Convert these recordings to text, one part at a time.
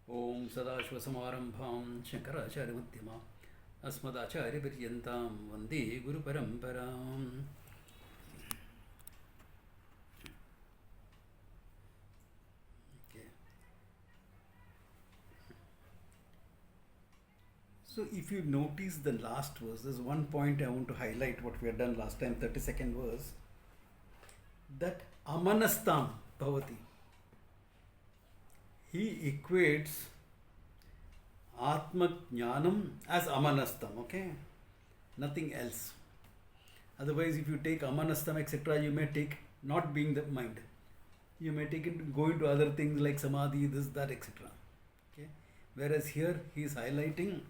Om Sadashvasamarampham Shankaracharyamathyama Asmadacharyaparyantam Vande Guru Paramparam. Okay. So if you notice the last verse, there's one point I want to highlight what we had done last time, 32nd verse, that amanastam bhavati. He equates Atma Jnanam as Amanastam, okay? Nothing else. Otherwise, if you take Amanastam, etc., you may take not being the mind. You may take it, go into other things like Samadhi, this, that, etc. Okay? Whereas here, he is highlighting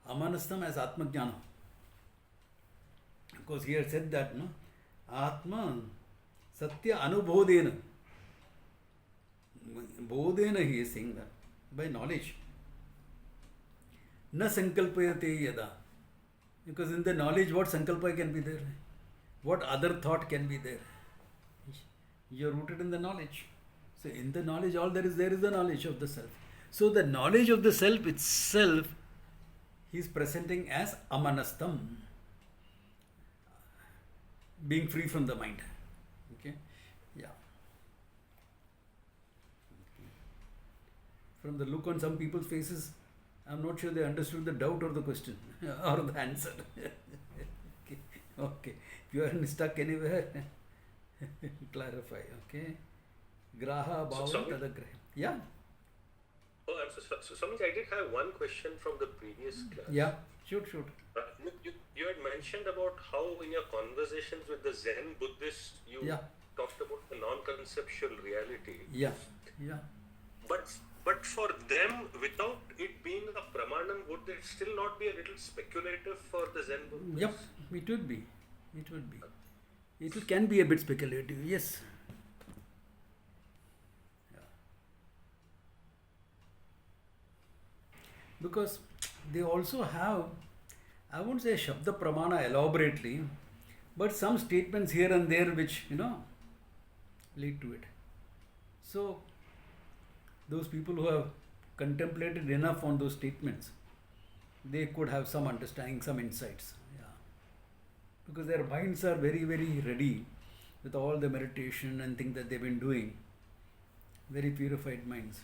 Amanastam as Atma Jnana. Because he had said that, no? Atma Satya Anubodhena. Bodhena, he is saying that, by knowledge. Na sankalpayate yada. Because in the knowledge, what sankalpa can be there? What other thought can be there? You are rooted in the knowledge. So in the knowledge, all there is the knowledge of the self. So the knowledge of the self itself, he is presenting as amanastam, being free from the mind. Okay? Yeah. From the look on some people's faces, I'm not sure they understood the doubt or the question or the answer. Okay. Okay. If you are stuck anywhere, clarify. Okay. Graha bhava tadagraha. Yeah. Oh, so Swamiji, I did have one question from the previous class. Yeah. Shoot. You had mentioned about how in your conversations with the Zen Buddhists, you talked about the non-conceptual reality. Yeah. But for them, without it being a pramanam, would it still not be a little speculative for the Zen Buddhists? Yep, it would be. It can be a bit speculative, yes. Yeah. Because they also have, I won't say Shabda Pramana elaborately, but some statements here and there which, lead to it. So, those people who have contemplated enough on those statements, they could have some understanding, some insights. Yeah. Because their minds are very, very ready with all the meditation and things that they've been doing. Very purified minds.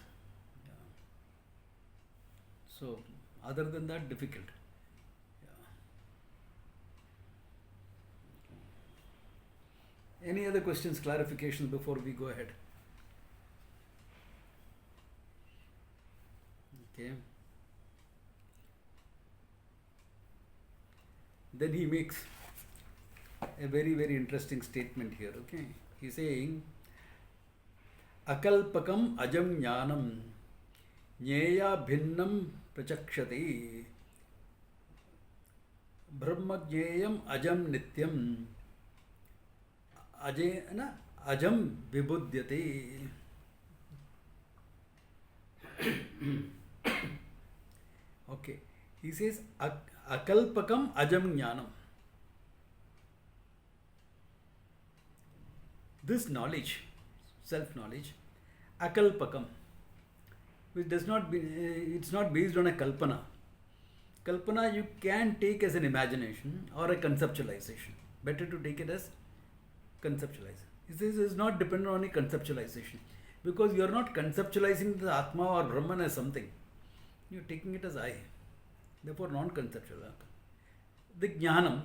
Yeah. So, other than that, difficult. Yeah. Any other questions, clarifications before we go ahead? Okay. Then he makes a very, very interesting statement here. Okay. He's saying, Akalpakam ajam jnanam jneya bhinnam prachakshati brahma jneyam ajam nityam ajam vibudhyate. Okay. He says, Akalpakam ajam jnanam. This knowledge, self-knowledge, akalpakam, which does not be, it's not based on a kalpana. Kalpana you can take as an imagination or a conceptualization. Better to take it as conceptualization. This is not dependent on a conceptualization. Because you are not conceptualizing the Atma or Brahman as something. You are taking it as I. Therefore, non-conceptual. The Jnanam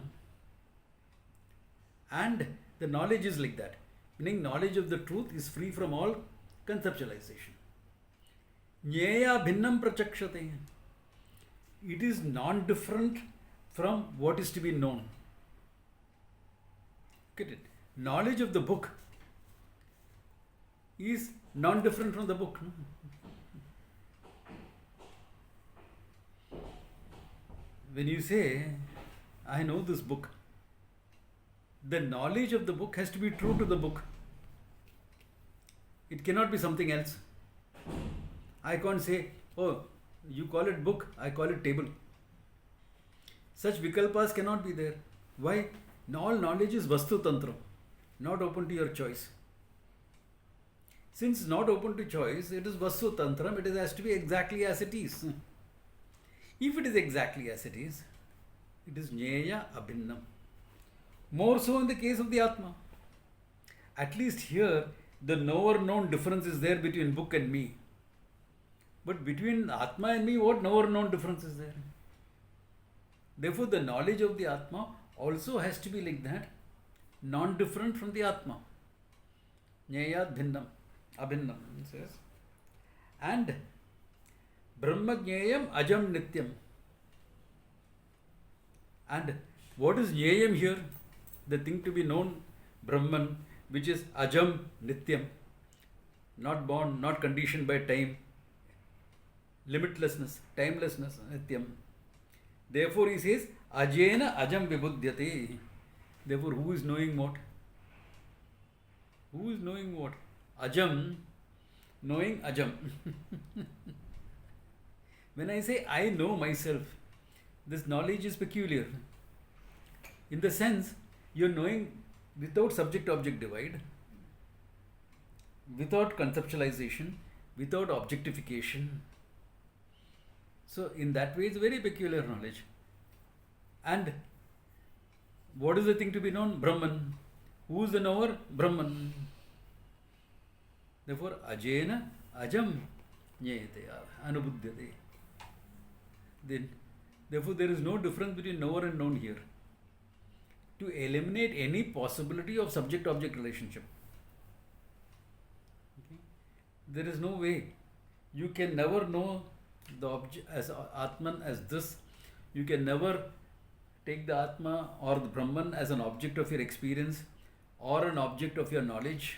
and the knowledge is like that. Meaning, knowledge of the truth is free from all conceptualization. Jneya bhinnam prachakshate. It is non-different from what is to be known. Get it? Knowledge of the book is non-different from the book. When you say, I know this book, the knowledge of the book has to be true to the book. It cannot be something else. I can't say, oh, you call it book, I call it table. Such vikalpas cannot be there. Why? All knowledge is vastu tantra, not open to your choice. Since not open to choice, it is Vasu Tantram, it has to be exactly as it is. If it is exactly as it is Jnaya Abhinnam. More so in the case of the Atma. At least here, the knower known difference is there between book and me. But between Atma and me, what knower known difference is there? Therefore, the knowledge of the Atma also has to be like that, non different from the Atma. Jnayat Bhinnam, Abhinnam, it says. And Brahma Jnayam Ajam Nityam. And what is Jnayam here? The thing to be known, Brahman, which is Ajam Nityam, not born, not conditioned by time, limitlessness, timelessness, Nityam. Therefore, he says, Ajena Ajam Vibhudyate. Therefore, who is knowing what? Who is knowing what? Ajam, knowing Ajam. When I say I know myself, this knowledge is peculiar. In the sense, you are knowing without subject-object divide, without conceptualization, without objectification. So, in that way, it's very peculiar knowledge. And what is the thing to be known? Brahman. Who is the knower? Brahman. Therefore, Ajena Ajam Jnayate Anubuddhyate. Then, therefore, there is no difference between knower and known here. To eliminate any possibility of subject-object relationship. Okay? There is no way. You can never know the object as Atman as this. You can never take the Atma or the Brahman as an object of your experience or an object of your knowledge.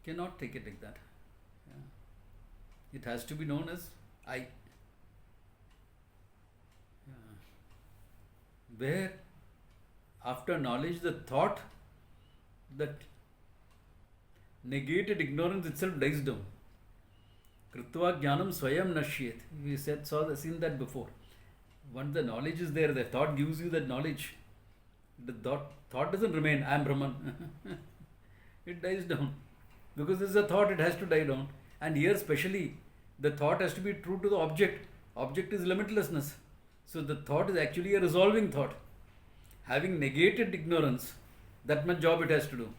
Cannot take it like that. Yeah. It has to be known as I. Yeah. Where after knowledge the thought that negated ignorance itself dies down. Kritva jnanam swayam nashyet. We seen that before. Once the knowledge is there, the thought gives you that knowledge. The thought doesn't remain, I am Brahman. It dies down. Because this is a thought, it has to die down. And here especially, the thought has to be true to the object. Object is limitlessness. So the thought is actually a resolving thought. Having negated ignorance, that much job it has to do.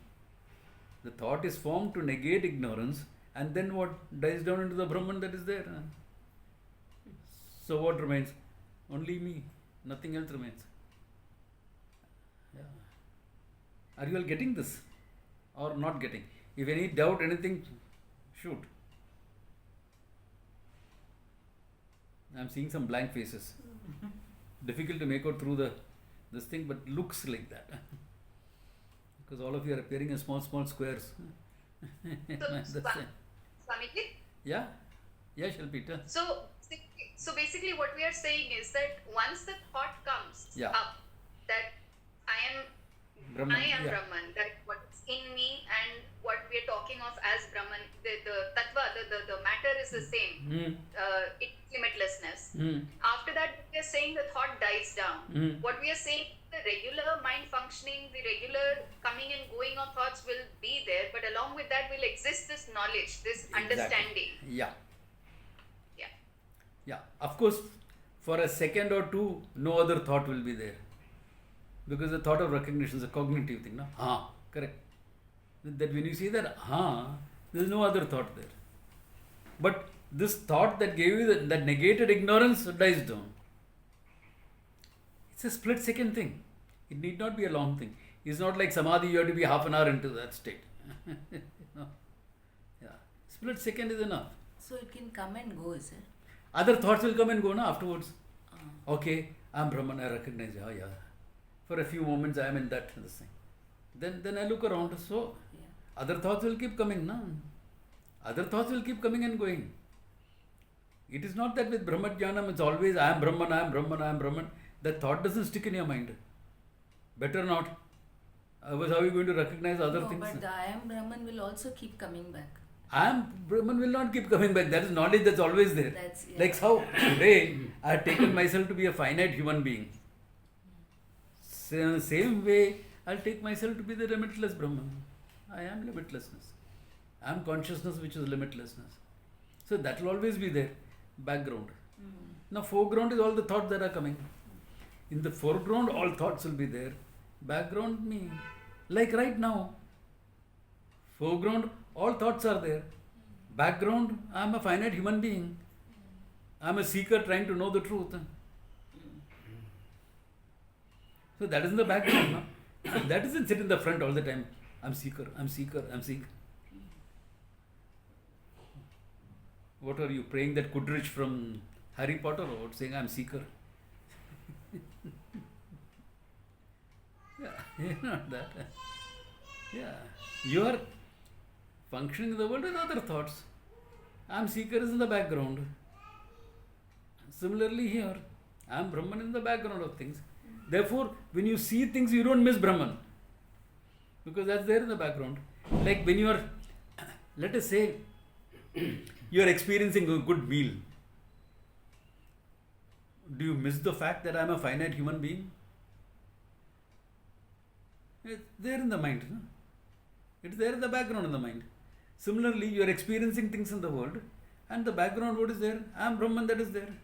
The thought is formed to negate ignorance, and then what dies down into the Brahman that is there. So what remains? Only me. Nothing else remains. Yeah. Are you all getting this? Or not getting? If any doubt, anything, shoot. I am seeing some blank faces. Difficult to make out through this thing, but looks like that. Because all of you are appearing in small squares. Swamiji? Yeah? Yeah, Shalpita. So basically what we are saying is that once the thought comes up that I am Brahman, Brahman, that what's in me and what we are talking of as Brahman, the tattva, the matter is the same. It's limitlessness. After that, we are saying the thought dies down. What we are saying, the regular mind functioning, the regular coming and going of thoughts will be there, but along with that will exist this knowledge, this understanding. Yeah. Of course, for a second or two, no other thought will be there. Because the thought of recognition is a cognitive thing, no? Correct. That when you see that, there is no other thought there. But this thought that gave you that negated ignorance dies down. It's a split second thing. It need not be a long thing. It's not like samadhi, you have to be half an hour into that state. No. Yeah. Split second is enough. So it can come and go, is it? Other thoughts will come and go afterwards. Okay, I am Brahman, I recognize. For a few moments I am in that thing. Then I look around. So other thoughts will keep coming. Other thoughts will keep coming and going. It is not that with Brahmajnanam it's always I am Brahman, I am Brahman, I am Brahman. That thought doesn't stick in your mind. Better not. Otherwise how are you going to recognize other things? But the I am Brahman will also keep coming back. I am Brahman will not keep coming back. That is knowledge that's always there. Like how today I have taken myself to be a finite human being. Same way I'll take myself to be the limitless Brahman. I am limitlessness. I am consciousness which is limitlessness. So that will always be there, background. Now foreground is all the thoughts that are coming. In the foreground all thoughts will be there. Background me. Like right now. Foreground all thoughts are there. Background I am a finite human being. I am a seeker trying to know the truth. So that is in the background. No? That doesn't sit in the front all the time. I'm seeker, I'm seeker, I'm seeker. What are you praying that Kudrich from Harry Potter or what, saying I'm seeker? Yeah, not that. Yeah, you are functioning in the world with other thoughts. I'm seeker is in the background. Similarly here, I'm Brahman in the background of things. Therefore, when you see things, you don't miss Brahman. Because that's there in the background. Like when you are, let us say, you are experiencing a good meal. Do you miss the fact that I am a finite human being? It's there in the mind. No? It's there in the background in the mind. Similarly, you are experiencing things in the world and the background, what is there? I am Brahman, that is there.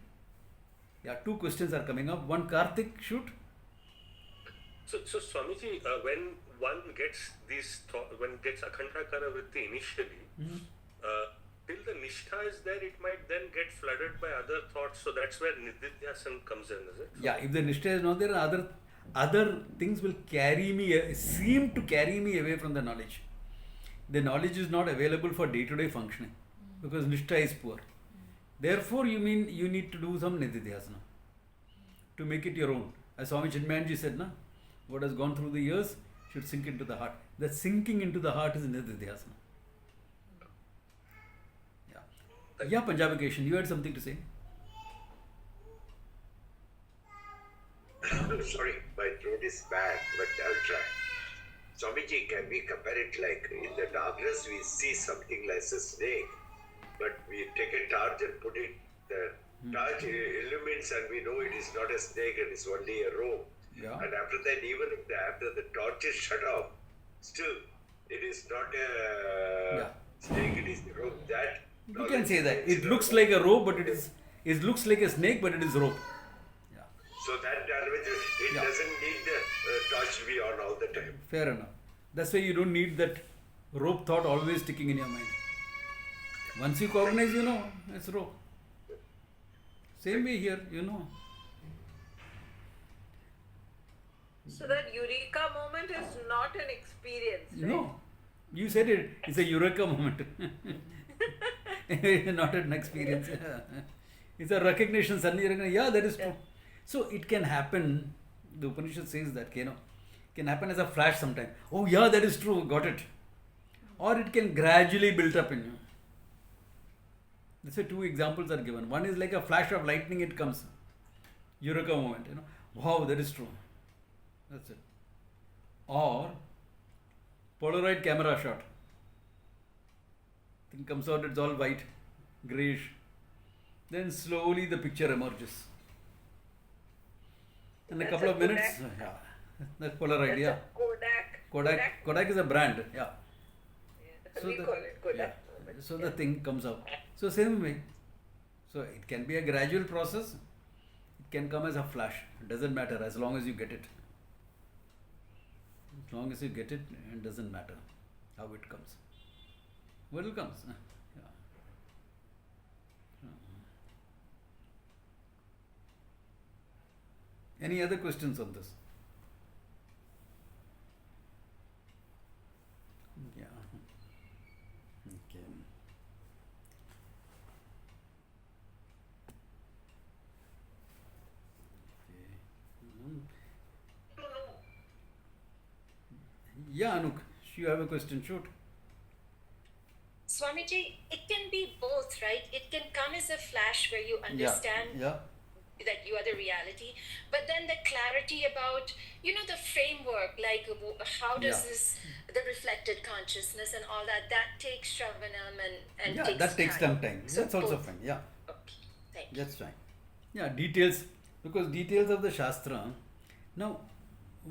Yeah, two questions are coming up. One, Karthik, shoot. So Swamiji, when one gets gets Akhandakara Vritti initially, till the Nishtha is there, it might then get flooded by other thoughts. So that's where Nididhyasan comes in, is it? Yeah, if the Nishtha is not there, other things will seem to carry me away from the knowledge. The knowledge is not available for day-to-day functioning because Nishtha is poor. Therefore, you need to do some Nididhyasana to make it your own. As Swami Chinmayanji said, na, what has gone through the years should sink into the heart. The sinking into the heart is Nididhyasana. Yeah, Punjabication, you had something to say? Sorry, my throat is bad, but I'll try. Swamiji, can we compare it like in the darkness we see something like a snake, but we take a torch and put it, the torch illumines and we know it is not a snake and it's only a rope. Yeah. And after that, even if after the torch is shut off, still it is not a snake, it is the rope. That you can say that. It looks like a rope, but it looks like a snake, but it is rope. Yeah. So that it doesn't need the torch to be on all the time. Fair enough. That's why you don't need that rope thought always sticking in your mind. Once you cognize, you know, it's rope. Same way here, you know. So that eureka moment is not an experience, right? No. You said it. It's a eureka moment. Not an experience. It's a recognition. Suddenly you recognize, yeah, that is true. So it can happen. The Upanishad says that, can happen as a flash sometime. Oh yeah, that is true. Got it. Or it can gradually build up in you. That's why two examples are given. One is like a flash of lightning. It comes. Eureka moment. Wow, that is true. That's it. Or Polaroid camera shot. Thing comes out, it's all white, greyish. Then slowly the picture emerges. In a couple of minutes, that's Polaroid, yeah. Kodak is a brand, yeah. So we call it Kodak. Yeah. So the thing comes out. So same way. So it can be a gradual process. It can come as a flash. It doesn't matter as long as you get it. As long as you get it, it doesn't matter how it comes. Well, it comes. Yeah. Any other questions on this? Yeah. Okay. Yeah, Anuk, you have a question, shoot. Swamiji, it can be both, right? It can come as a flash where you understand that you are the reality, but then the clarity about, the framework, like how does this, the reflected consciousness and all that takes Shravanam and takes that takes some time. So that's also both. fine, yeah. Okay, thank you. That's fine. Yeah, details, because details of the Shastra. Now,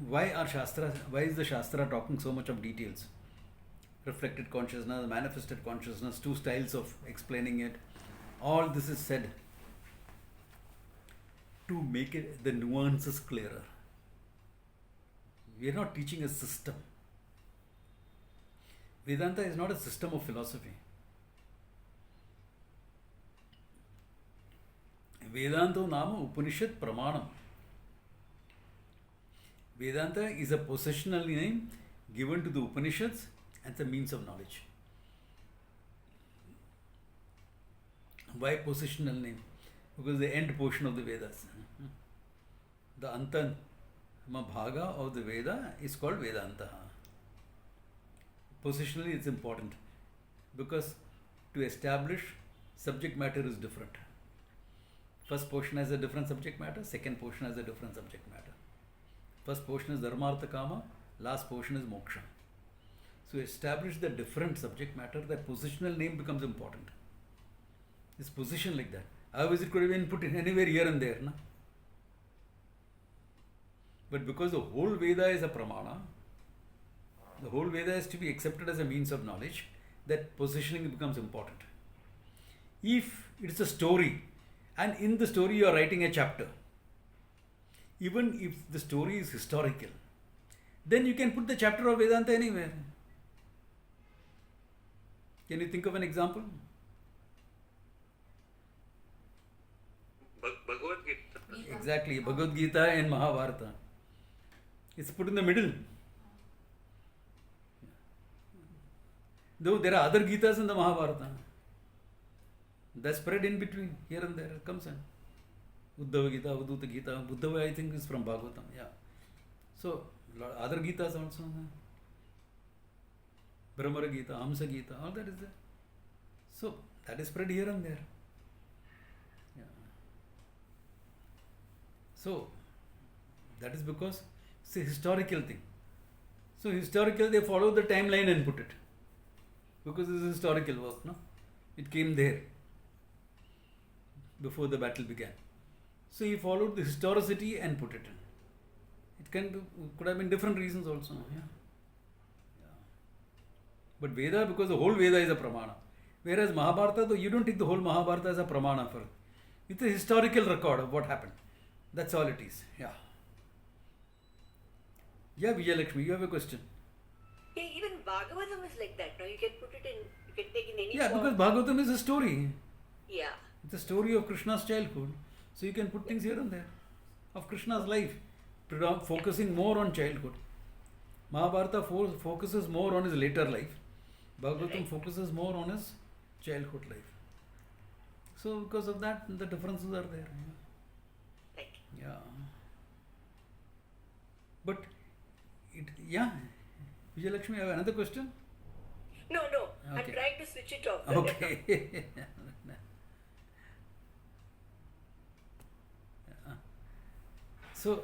why is the Shastra talking so much of details? reflected consciousness, manifested consciousness, two styles of explaining it. All this is said to make it the nuances clearer. We are not teaching a system. Vedanta is not a system of philosophy. Vedanto nama Upanishad Pramanam. Vedanta is a positional name given to the Upanishads and the means of knowledge. Why positional name? Because the end portion of the Vedas. The Antama Bhaga of the Veda is called Vedanta. Positionally it's important because to establish subject matter is different. First portion has a different subject matter, second portion has a different subject matter. First portion is Dharmartha Kama, last portion is Moksha. So establish the different subject matter, that positional name becomes important. It's position like that. Otherwise it could have been put in anywhere here and there. Na? But because the whole Veda is a pramana, the whole Veda is to be accepted as a means of knowledge, that positioning becomes important. If it's a story, and in the story you are writing a chapter, even if the story is historical, then you can put the chapter of Vedanta anywhere. Can you think of an example? Bhagavad Gita. Exactly, Bhagavad Gita and Mahabharata. It's put in the middle. Though there are other Gitas in the Mahabharata. They spread in between, here and there, it comes in. Uddhava Gita, Uddhuta Gita. Uddhava I think is from Bhagavatam, yeah. So, other Gitas also. Brahmara Gita, Hamsa Gita, all that is there. So, that is spread here and there. Yeah. So, that is because it's a historical thing. So, historical, they follow the timeline and put it. Because this is historical work, no? It came there before the battle began. So he followed the historicity and put it in. It could have been different reasons also. Yeah. But Veda, because the whole Veda is a pramana. Whereas Mahabharata, though you don't take the whole Mahabharata as a pramana for it. It's a historical record of what happened. That's all it is. Yeah. Yeah, Vijayalakshmi, you have a question. Yeah, even Bhagavatam is like that. No, you can put it in. You can take in any Yeah, form. because Bhagavatam is a story. Yeah. It's a story of Krishna's childhood. So you can put things here and there of Krishna's life, focusing more on childhood. Mahabharata focuses more on his later life. Bhagavatam focuses more on his childhood life. So because of that, the differences are there. Right. Yeah. But yeah. Vijayalakshmi, you have another question? No. I'm Okay. trying to switch it off. Okay. Yeah. So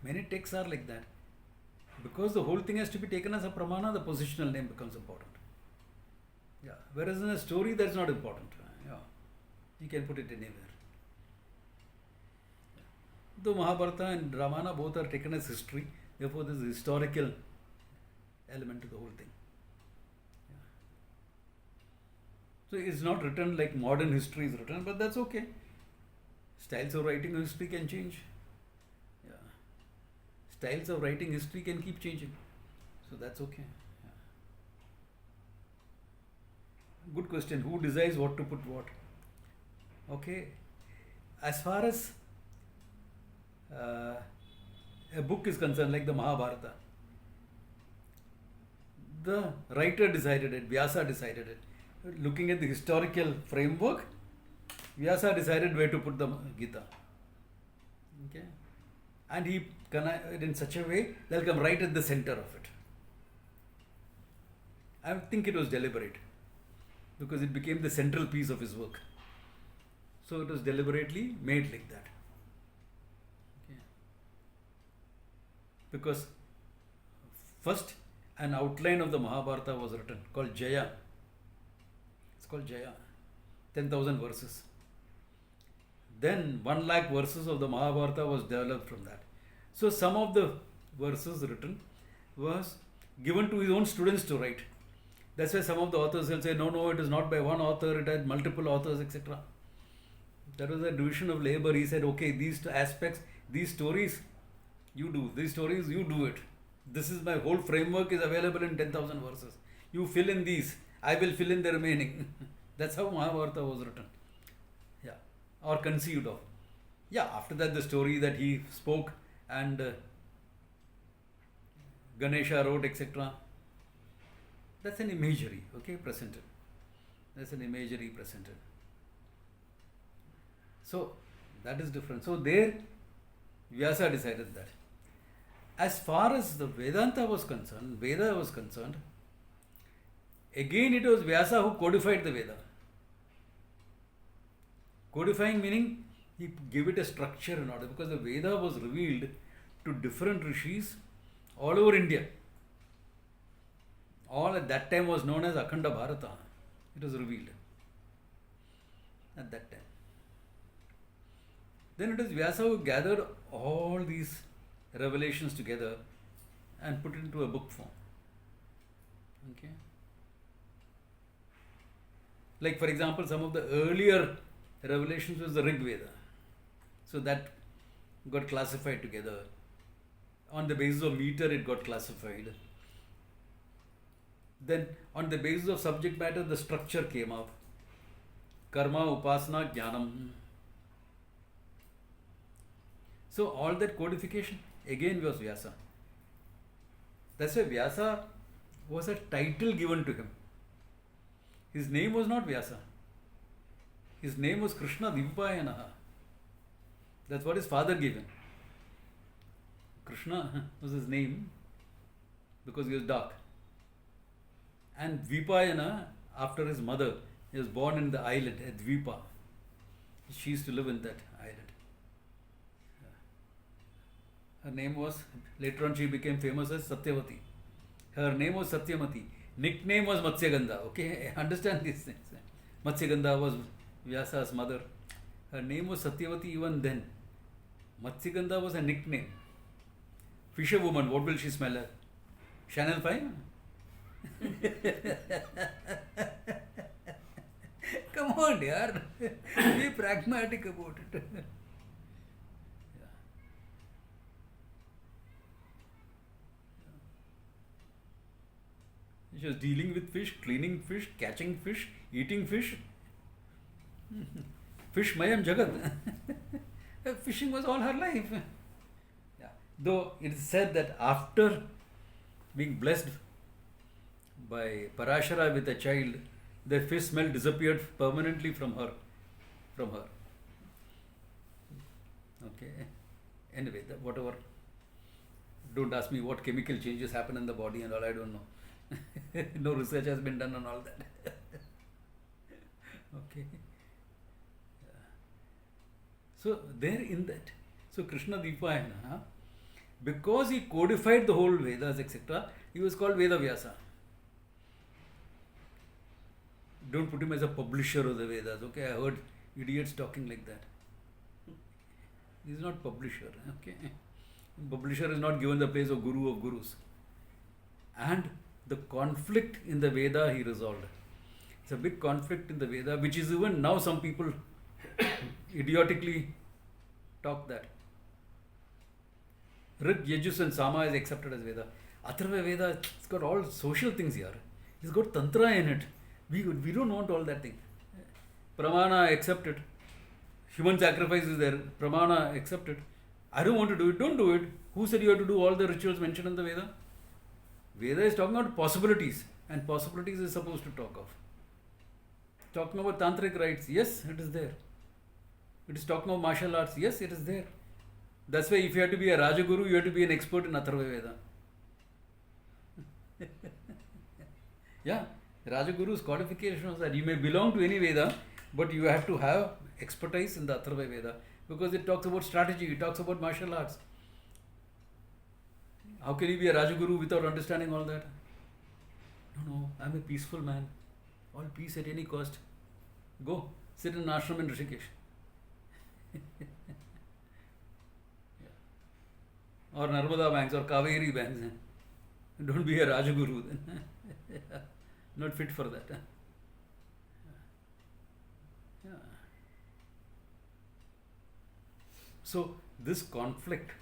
many texts are like that. Because the whole thing has to be taken as a pramana, the positional name becomes important. Yeah. Whereas in a story, that's not important. Yeah. You can put it anywhere. Though Mahabharata and Ramana both are taken as history, therefore there is a historical element to the whole thing. Yeah. So it's not written like modern history is written, but that's okay. Styles of writing history can change. Yeah. Styles of writing history can keep changing. So that's okay. Yeah. Good question. Who decides what to put what? Okay. As far as a book is concerned, like the Mahabharata, the writer decided it, Vyasa decided it. Looking at the historical framework, Vyasa decided where to put the Gita. Okay? And he connected in such a way they'll come right at the center of it. I think it was deliberate because it became the central piece of his work. So it was deliberately made like that. Okay. Because first an outline of the Mahabharata was written called Jaya. It's called Jaya. 10,000 verses. Then 1 lakh verses of the Mahabharata was developed from that. So some of the verses written was given to his own students to write. That's why some of the authors will say, no, it is not by one author, it had multiple authors, etc. That was a division of labor. He said, okay, these aspects, these stories, you do. These stories, you do it. This is my whole framework is available in 10,000 verses. You fill in these. I will fill in the remaining. That's how Mahabharata was written. Yeah. Or conceived of. Yeah, after that the story that he spoke and Ganesha wrote, etc. That's an imagery, okay, presented. That's an imagery presented. So, that is different. So, there Vyasa decided that. As far as the Vedanta was concerned, Veda was concerned, again it was Vyasa who codified the Veda. Codifying meaning he gave it a structure in order, because the Veda was revealed to different rishis all over India. All at that time was known as Akhanda Bharata. It was revealed at that time. Then it is Vyasa who gathered all these revelations together and put it into a book form. Okay. Like for example, some of the earlier revelations was the Rig Veda. So that got classified together. On the basis of meter, it got classified. Then on the basis of subject matter, the structure came up. Karma, Upasana, Jnanam. So all that codification again was Vyasa. That's why Vyasa was a title given to him. His name was not Vyasa. His name was Krishna Dvipayanaha. That's what his father gave him. Krishna was his name because he was dark. And Dvipayana, after his mother, he was born in the island at Dvipa. She used to live in that island. Her name was, later on she became famous as Satyavati. Her name was Satyamati. Nickname was Matsyagandha. Okay, understand these things. Matsyagandha was Vyasa's mother. Her name was Satyavati even then. Matsyagandha was a nickname. Fisherwoman, what will she smell like? Chanel 5? Come on, yaar. Be pragmatic about it. She was dealing with fish, cleaning fish, catching fish, eating fish. Fish Mayam Jagat. Fishing was all her life. Yeah. Though it is said that after being blessed by Parashara with a child, the fish smell disappeared permanently from her. Okay. Anyway, whatever. Don't ask me what chemical changes happen in the body and all, I don't know. No research has been done on all that. Okay. Yeah. So there in that, so Krishna Dvipayana, because he codified the whole Vedas, etc., he was called Veda Vyasa. Don't put him as a publisher of the Vedas. Okay, I heard idiots talking like that. He is not publisher. Okay, publisher is not given the place of Guru of Gurus. And the conflict in the Veda he resolved. It's a big conflict in the Veda, which is even now some people idiotically talk that. Rig, Yajus and Sama is accepted as Veda. Atharva Veda, it's got all social things here. It's got Tantra in it. We don't want all that thing. Pramana accepted. Human sacrifice is there. Pramana accepted. I don't want to do it. Don't do it. Who said you have to do all the rituals mentioned in the Veda? Veda is talking about possibilities, and possibilities is supposed to talk of. Talking about tantric rites, yes, it is there. It is talking about martial arts, yes, it is there. That's why if you have to be a Rajaguru, you have to be an expert in Atharva Veda. Yeah, Rajaguru's qualification was that you may belong to any Veda, but you have to have expertise in the Atharva Veda, because it talks about strategy, it talks about martial arts. How can you be a Rajaguru without understanding all that? No, I'm a peaceful man. All peace at any cost. Go, sit in an ashram in Rishikesh. Yeah. Or Narmada banks or Kaveri banks. Don't be a Rajaguru then. Not fit for that. Yeah. So this conflict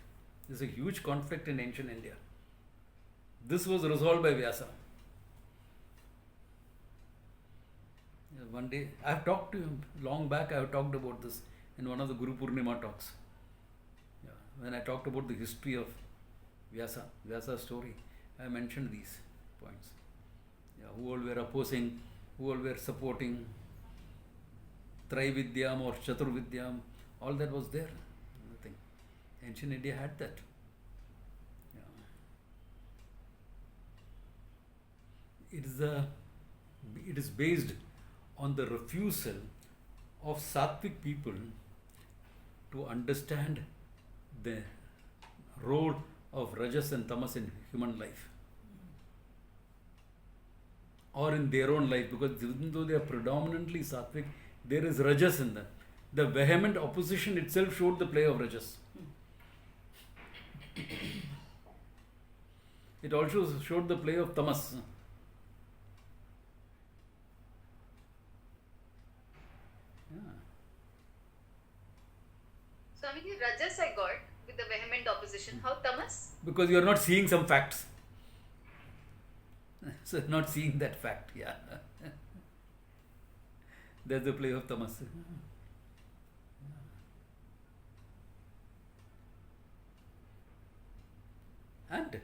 is a huge conflict in ancient India. This was resolved by Vyasa. One day, I have talked to him long back. I have talked about this in one of the Guru Purnima talks. Yeah. When I talked about the history of Vyasa's story, I mentioned these points. Yeah, who all were opposing, who all were supporting Traividyam or Chaturvidyam, all that was there. Nothing. Ancient India had that. Yeah. It is based on the refusal of Sattvic people to understand the role of Rajas and Tamas in human life or in their own life, because even though they are predominantly Sattvic, there is Rajas in them. The vehement opposition itself showed the play of Rajas. It also showed the play of Tamas. Swamiji, Rajas I got with the vehement opposition. How Tamas? Because you are not seeing some facts. So not seeing that fact, yeah. There's the play of Tamas. And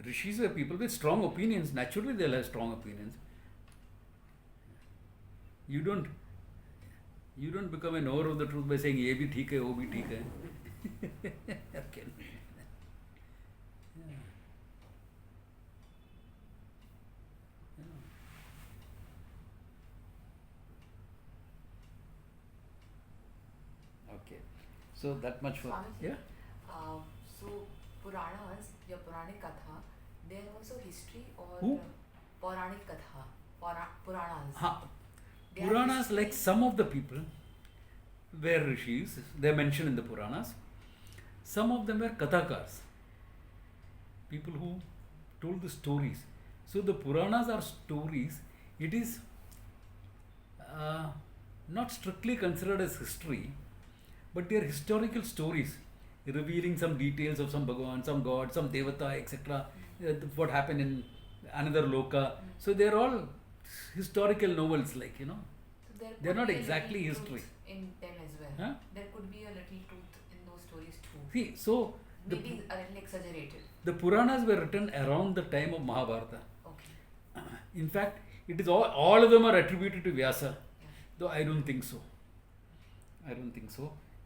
Rishis were people with strong opinions. Naturally they'll have strong opinions. You don't become a knower of the truth by saying ye bhi theek hai, wo bhi theek hai. Okay. Yeah. Okay. So that much for Swamiji, yeah. So Puranas, your Puranic Katha, they are also history or Who? Puranic Katha, Puranas. They are Puranas, history. like some of the people were rishis, they are mentioned in the Puranas. Some of them were kathakars, people who told the stories. So the Puranas are stories. It is not strictly considered as history, but they are historical stories revealing some details of some Bhagavan, some god, some Devata, etc. What happened in another loka. So they are all historical novels, like, So they are could not be a exactly little history. truth in them as well. Huh? There could be a little truth in those stories too. See, so Maybe a little exaggerated. the Puranas were written around the time of Mahabharata. Okay. In fact, it is all of them are attributed to Vyasa, Yeah. though I don't think so.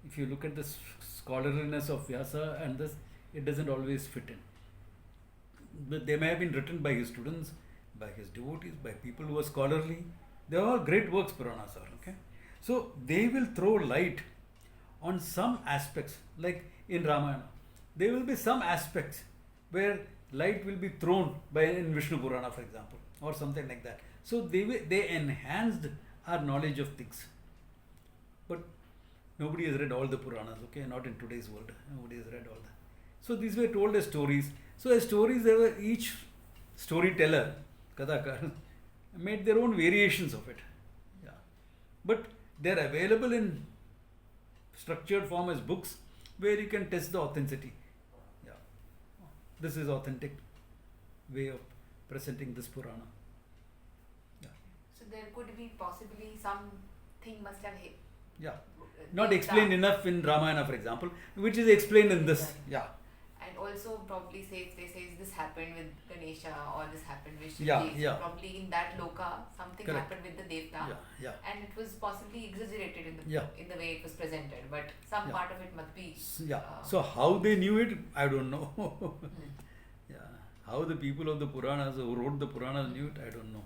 If you look at the scholarliness of Vyasa and this, it doesn't always fit in. But they may have been written by his students, by his devotees, by people who are scholarly. They are all great works, Puranas are. Okay, so they will throw light on some aspects, like in Ramayana. There will be some aspects where light will be thrown by in Vishnu Purana, for example, or something like that. So they enhanced our knowledge of things. But nobody has read all the Puranas, okay? Not in today's world. Nobody has read all that. So these were told as stories. So as stories, there were each storyteller, Kadakar, made their own variations of it. Yeah. But they're available in structured form as books where you can test the authenticity. Yeah. This is authentic way of presenting this Purana. Yeah. So there could be possibly something must have hit. Yeah. Not explained enough in Ramayana, for example, which is explained in this. Yeah. And also probably say if they say this happened with Ganesha or this happened with Yeah, Shivji, yeah. so probably in that loka something Correct. happened with the Devta, Yeah. and it was possibly exaggerated in the Yeah. in the way it was presented, but some Yeah. part of it must be. Yeah. uh, So how they knew it, I don't know. Yeah. How the people of the Puranas who wrote the Puranas knew it, I don't know.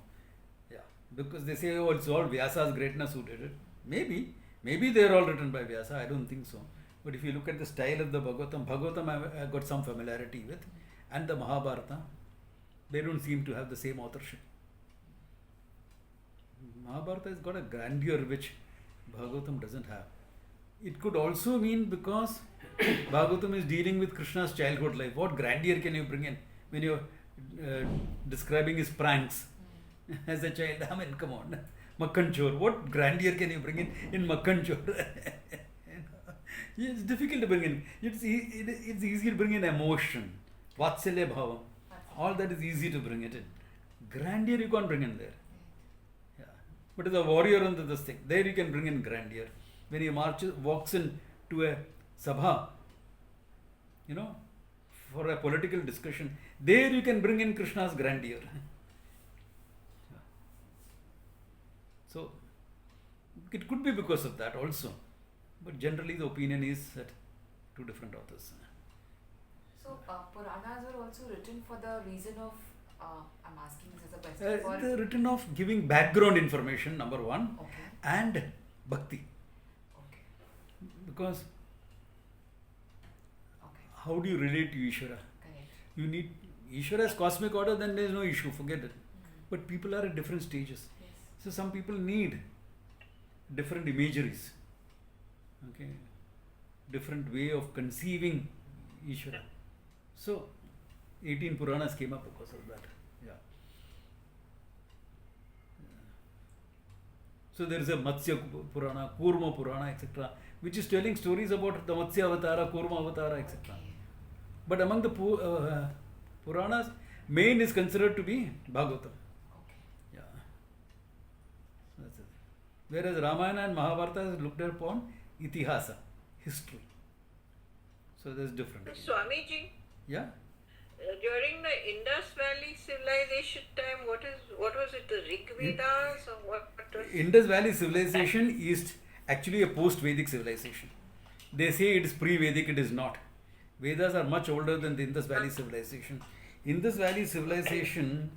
Yeah. Because they say, oh, it's all Vyasa's greatness who did it. Maybe they are all written by Vyasa. I don't think so. But if you look at the style of the Bhagavatam I got some familiarity with, and the Mahabharata, they don't seem to have the same authorship. Mahabharata has got a grandeur which Bhagavatam doesn't have. It could also mean because Bhagavatam is dealing with Krishna's childhood life. What grandeur can you bring in when you're describing his pranks as a child. I mean, come on. Makkan Chor. What grandeur can you bring in Makkan Chor? It's difficult to bring in. It's easy to bring in emotion. Vatsalya Bhavam. All that is easy to bring it in. Grandeur you can't bring in there. Yeah. But as a warrior on this thing, there you can bring in grandeur. When he walks in to a sabha, for a political discussion, there you can bring in Krishna's grandeur. So, it could be because of that also. But generally the opinion is that two different authors. So, Puranas were also written for the reason of, I'm asking this as a question. They're written of giving background information, number one, and bhakti. Okay. Because how do you relate to Ishvara? Correct. You need Ishvara as cosmic order, then there is no issue, forget it. But people are at different stages. Yes. So some people need different imageries. Okay. Different way of conceiving Ishvara. So 18 Puranas came up because of that. Yeah. So there is a Matsya Purana, Kurma Purana, etc., which is telling stories about the Matsya Avatara, Kurma Avatara, etc. But among the Puranas, main is considered to be Bhagavatam. Yeah. That's it. Whereas Ramayana and Mahabharata is looked upon Itihasa, history. So there's different. Swamiji, Yeah. during the Indus Valley civilization time, what was it, the Rig Vedas or what was Indus Valley civilization is actually a post-Vedic civilization. They say it is pre-Vedic, it is not. Vedas are much older than the Indus Valley civilization. Indus Valley civilization,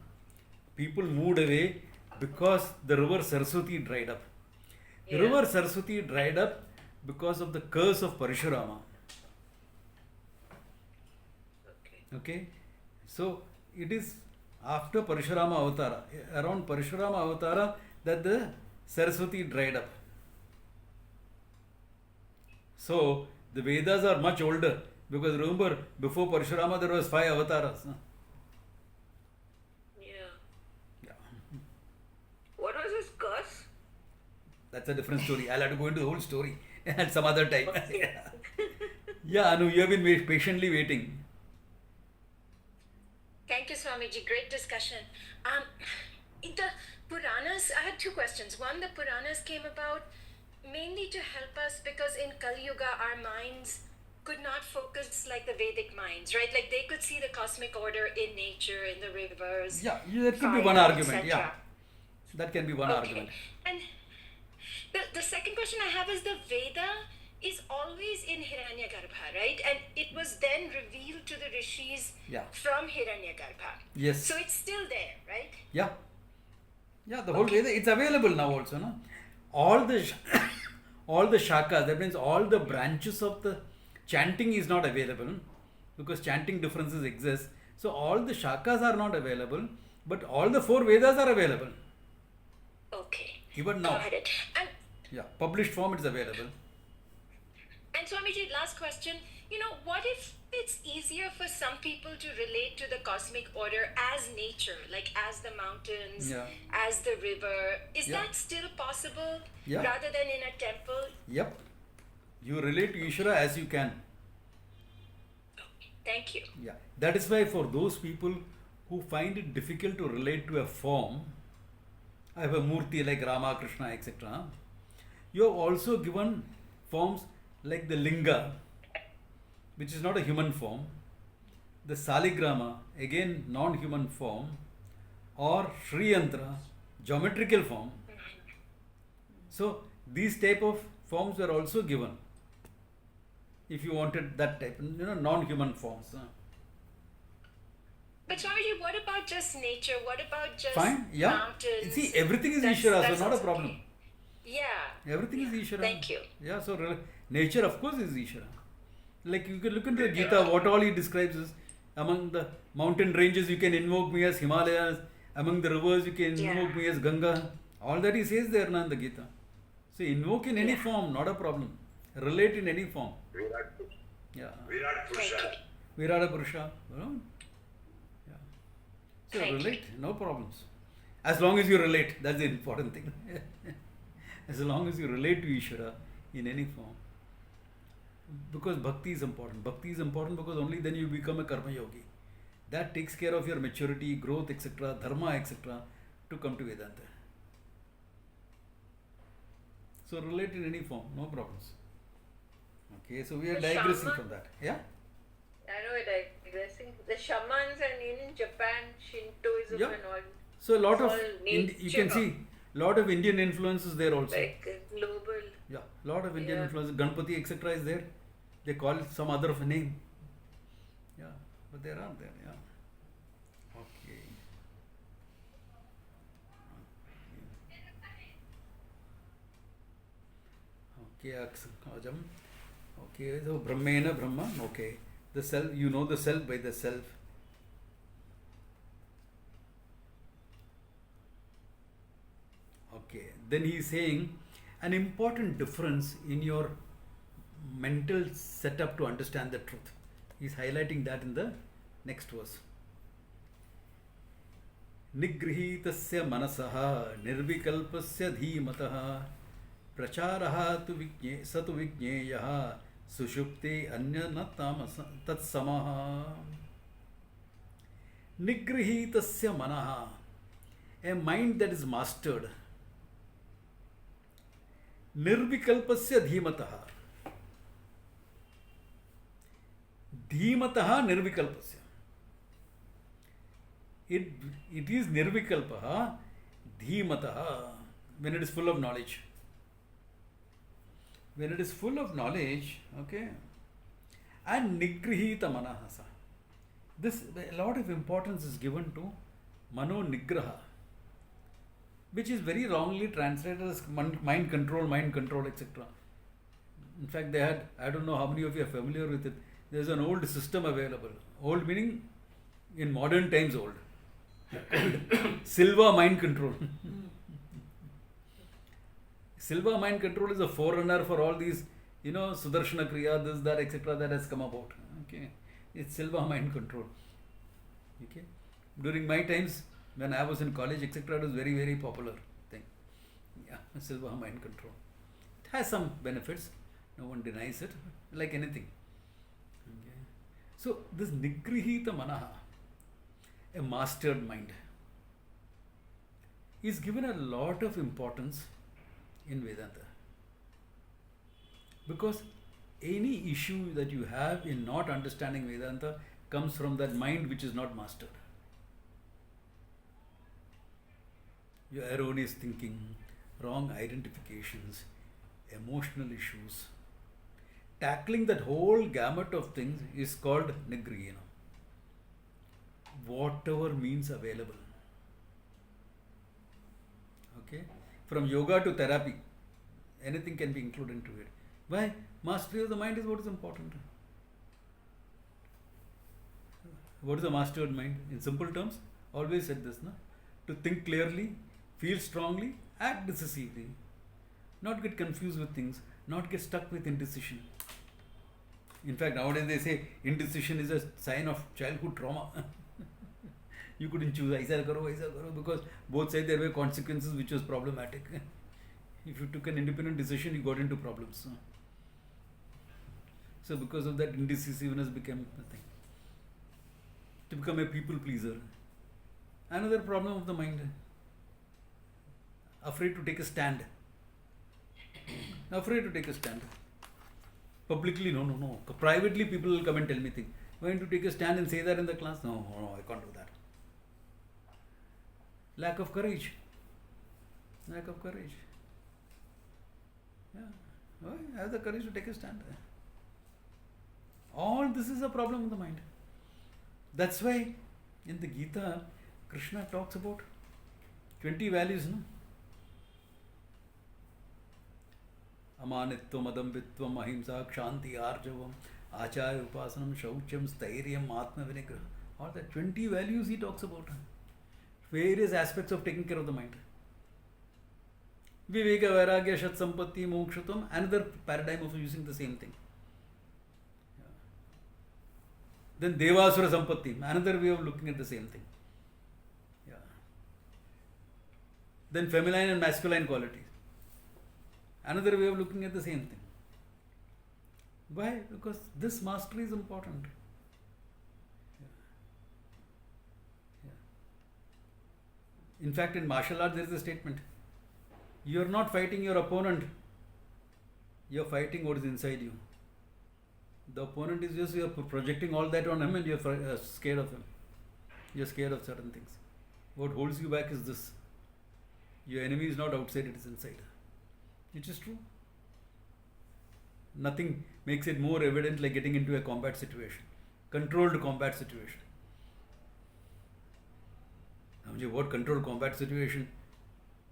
people moved away because the river Saraswati dried up. The river Saraswati dried up because of the curse of Parashurama. Okay, so it is after Parashurama Avatara, around Parashurama Avatara, that the Saraswati dried up. So the Vedas are much older because remember before Parashurama there was 5 avatars. No? Yeah. What was his curse? That's a different story. I'll have to go into the whole story at some other time. Yeah, Anu, you have been patiently waiting. Thank you, Swamiji. Great discussion. In the Puranas, I had 2 questions. One, the Puranas came about mainly to help us because in Kali Yuga, our minds could not focus like the Vedic minds, right? Like they could see the cosmic order in nature, in the rivers. Yeah, that could be one argument. Yeah, that can be one argument. And the second question I have is the Veda is always in Hiranyagarbha, right? And it was then revealed to the rishis from Hiranyagarbha. Yes. So it's still there, right? Yeah. Yeah, the whole Veda, it's available now also, no? All the shakas, that means all the branches of the chanting is not available because chanting differences exist. So all the shakas are not available, but all the 4 Vedas are available. Okay. Even now. Got it. And published form is available. And Swamiji, last question. What if it's easier for some people to relate to the cosmic order as nature, like as the mountains, as the river? Is that still possible rather than in a temple? Yep. You relate to Ishvara as you can. Thank you. Yeah. That is why for those people who find it difficult to relate to a form, I have a murti like Rama, Krishna, etc. You have also given forms like the linga, which is not a human form, the saligrama, again non-human form, or Shriyantra, geometrical form. So these type of forms were also given if you wanted that type, non-human forms. But Swamiji, what about just nature? What about just mountains? See, everything is Ishvara, so not a problem. Okay. Yeah. Everything is Ishvara. Thank you. Yeah, so nature of course is Ishvara. Like you can look into the Gita, what all he describes is among the mountain ranges you can invoke me as Himalayas, among the rivers you can invoke me as Ganga. All that he says there in the Gita. So invoke in any form, not a problem. Relate in any form. Virat Purusha. Virata Purusha. So Thank you. relate, no problems. As long as you relate, that's the important thing. As long as you relate to Ishvara in any form. Because bhakti is important. Bhakti is important because only then you become a karma yogi. That takes care of your maturity, growth, etc., dharma, etc., to come to Vedanta. So relate in any form, no problems. Okay, so we are The digressing shaman- from that. Yeah? I know we're digressing. The shamans and in Japan, Shintoism Yeah. and all, So a lot It's of, all you can nature. see, lot of Indian influence is there also. like global. Yeah, lot of Indian Yeah. influence. Ganpati, etc. is there. They call it some other name. Yeah, but there are there. Yeah. Okay. Okay, Ajam. Okay, so Brahmena Brahma. Okay, the self. You know the self by the self. Okay, then he is saying an important difference in your mental setup to understand the truth. He is highlighting that in the next verse. Nigrihitasya manasaha nirvikalpasya dhimataha pracharaha tu satu vigneyaha sushupte anya tatsamaha. Nigrihitasya manaha, a mind that is mastered. Nirvikalpasya dhimataha. Dhimataha nirvikalpasya. It is nirvikalpaha dhimataha, when it is full of knowledge. When it is full of knowledge, okay, and nigrihita manahasa. This, a lot of importance is given to mano nigraha, which is very wrongly translated as mind control, etc. In fact, they had, I don't know how many of you are familiar with it, there's an old system available. Old meaning in modern times old. Silva mind control. Silva mind control is a forerunner for all these, Sudarshana Kriya, this, that, etc. that has come about. Okay. It's Silva mind control. Okay. During my times, when I was in college, etc., it was very, very popular thing. Yeah, Silva mind control. It has some benefits. No one denies it. Like anything. Okay. So, this Nigrihita Manaha, a mastered mind, is given a lot of importance in Vedanta. Because any issue that you have in not understanding Vedanta comes from that mind which is not mastered. Your erroneous thinking, wrong identifications, emotional issues. Tackling that whole gamut of things is called Nigrihina. Whatever means available. Okay? From yoga to therapy, anything can be included into it. Why? Mastery of the mind is what is important. What is a mastered mind? In simple terms, always said this, no? To think clearly, feel strongly, act decisively. Not get confused with things, not get stuck with indecision. In fact, nowadays they say indecision is a sign of childhood trauma. You couldn't choose aisa karo, because both sides there were consequences which was problematic. If you took an independent decision, you got into problems. So because of that, indecisiveness became a thing. To become a people pleaser. Another problem of the mind. Afraid to take a stand. Afraid to take a stand. Publicly, no. Privately, people will come and tell me things. Going to take a stand and say that in the class? No, I can't do that. Lack of courage. Lack of courage. Yeah. Well, have the courage to take a stand. All this is a problem of the mind. That's why in the Gita, Krishna talks about 20 values, no? Amanitvam, adambitvam, ahimsa, kshanti, arjavam, acharya, upasanam, shaucham, stairyam, atma vinigraha. All the 20 values he talks about. Various aspects of taking care of the mind. Viveka, Vairagya, Shat Sampatti, Mokshatam, another paradigm of using the same thing. Then Devasura Sampatti, another way of looking at the same thing. than feminine and masculine qualities. Another way of looking at the same thing. Why? Because this mastery is important. In fact, in martial arts, there is a statement: you are not fighting your opponent, you are fighting what is inside you. The opponent is just, you are projecting all that on him and you are scared of him. You are scared of certain things. What holds you back is this: your enemy is not outside, it is inside. Which is true. Nothing makes it more evident like getting into a combat situation, controlled combat situation. What controlled combat situation?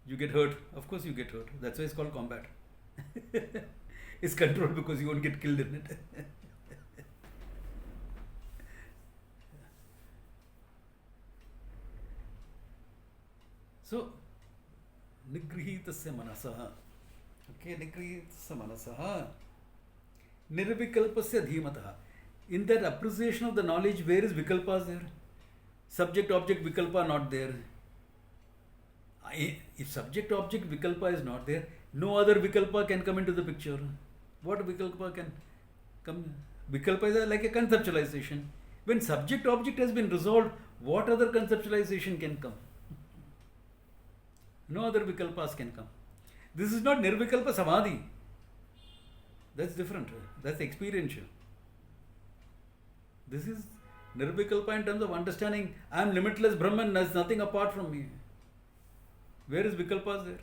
You get hurt. Of course you get hurt. That's why it's called combat. It's controlled because you won't get killed in it. So, nigrihitasya manasaha. Okay, nigrihitasya manasaha. Nirvikalpasya dhimataha. In that appreciation of the knowledge, where is vikalpas there? Subject-object vikalpa not there. If subject-object vikalpa is not there, no other vikalpa can come into the picture. What vikalpa can come? Vikalpa is like a conceptualization. When subject-object has been resolved, what other conceptualization can come? No other vikalpas can come. This is not nirvikalpa samadhi. That's different. That's experiential. This is nirvikalpa in terms of understanding I am limitless Brahman, there's nothing apart from me. Where is vikalpas there?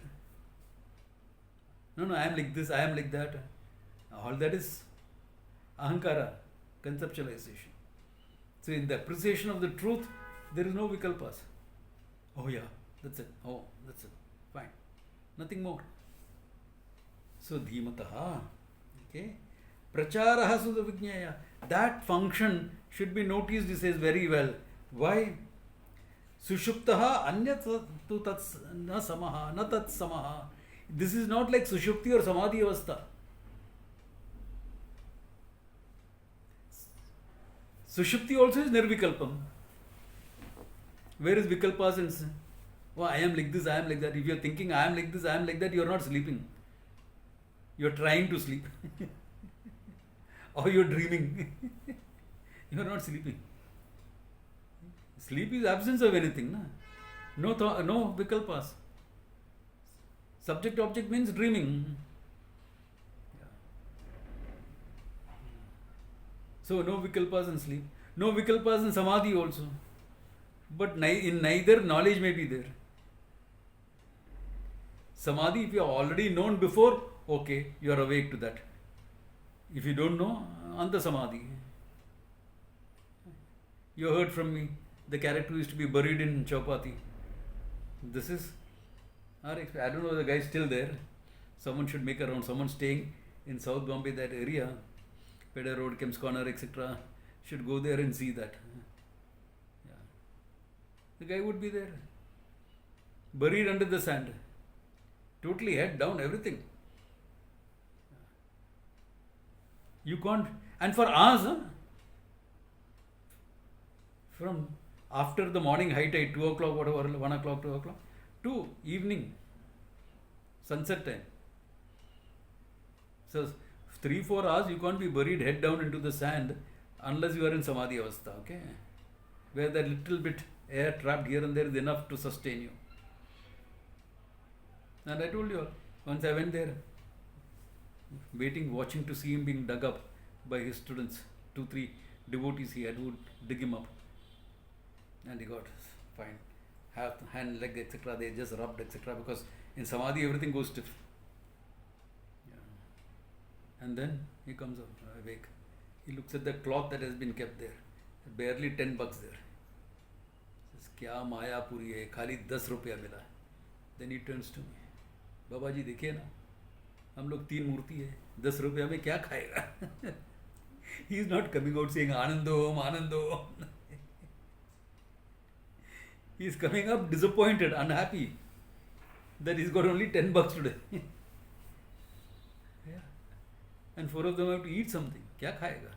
No, I am like this, I am like that. All that is ahankara, conceptualization. So in the appreciation of the truth, there is no vikalpas. Oh yeah, that's it. Oh, that's it. Fine. Nothing more. So dhimataha. Okay. Pracharaha sudha vijnaya. That function should be noticed, he says very well. Why? Sushuptaha anyat tu tats na samaha, na tat samaha. This is not like sushupti or samadhi avastha. Sushupti also is nirvikalpam. Where is vikalpas and oh, I am like this, I am like that. If you are thinking I am like this, I am like that, you are not sleeping. You are trying to sleep. Or you are dreaming. You are not sleeping. Sleep is absence of anything. No vikalpas. Subject object means dreaming. So no vikalpas in sleep. No vikalpas in samadhi also. But in neither knowledge may be there. Samadhi, if you are already known before, okay, you are awake to that. If you don't know, anta samadhi. You heard from me, the character used to be buried in Chowpatty. This is our experience. I don't know if the guy is still there. Someone should make a round. Someone staying in South Bombay, that area, Peda Road, Kemps Corner, etc., should go there and see that. Yeah. The guy would be there, buried under the sand, totally head down, everything. You can't, and for us, from after the morning high tide, 2 o'clock, whatever, 1 o'clock, 2 o'clock, to evening, sunset time. So 3-4 hours you can't be buried head down into the sand unless you are in samadhi avastha, okay? Where that little bit air trapped here and there is enough to sustain you. And I told you all, once I went there, waiting, watching to see him being dug up by his students, 2-3 devotees he had who would dig him up. And he got fine. Hand, leg, etc. They just rubbed, etc. Because in samadhi everything goes stiff. Yeah. And then he comes out awake. He looks at the cloth that has been kept there. Barely $10 there. He says, "Kya maya puri hai? Khali 10 rupiya mila." Then he turns to me. "Baba ji, dekhiye na. हम लोग 3 मूर्ति है, 10 रुपया में क्या खाएगा?" He is not coming out saying Anando Om, Anando Om. He is coming up disappointed, unhappy that he's got only $10 today. Yeah. And 4 of them have to eat something. क्या खाएगा?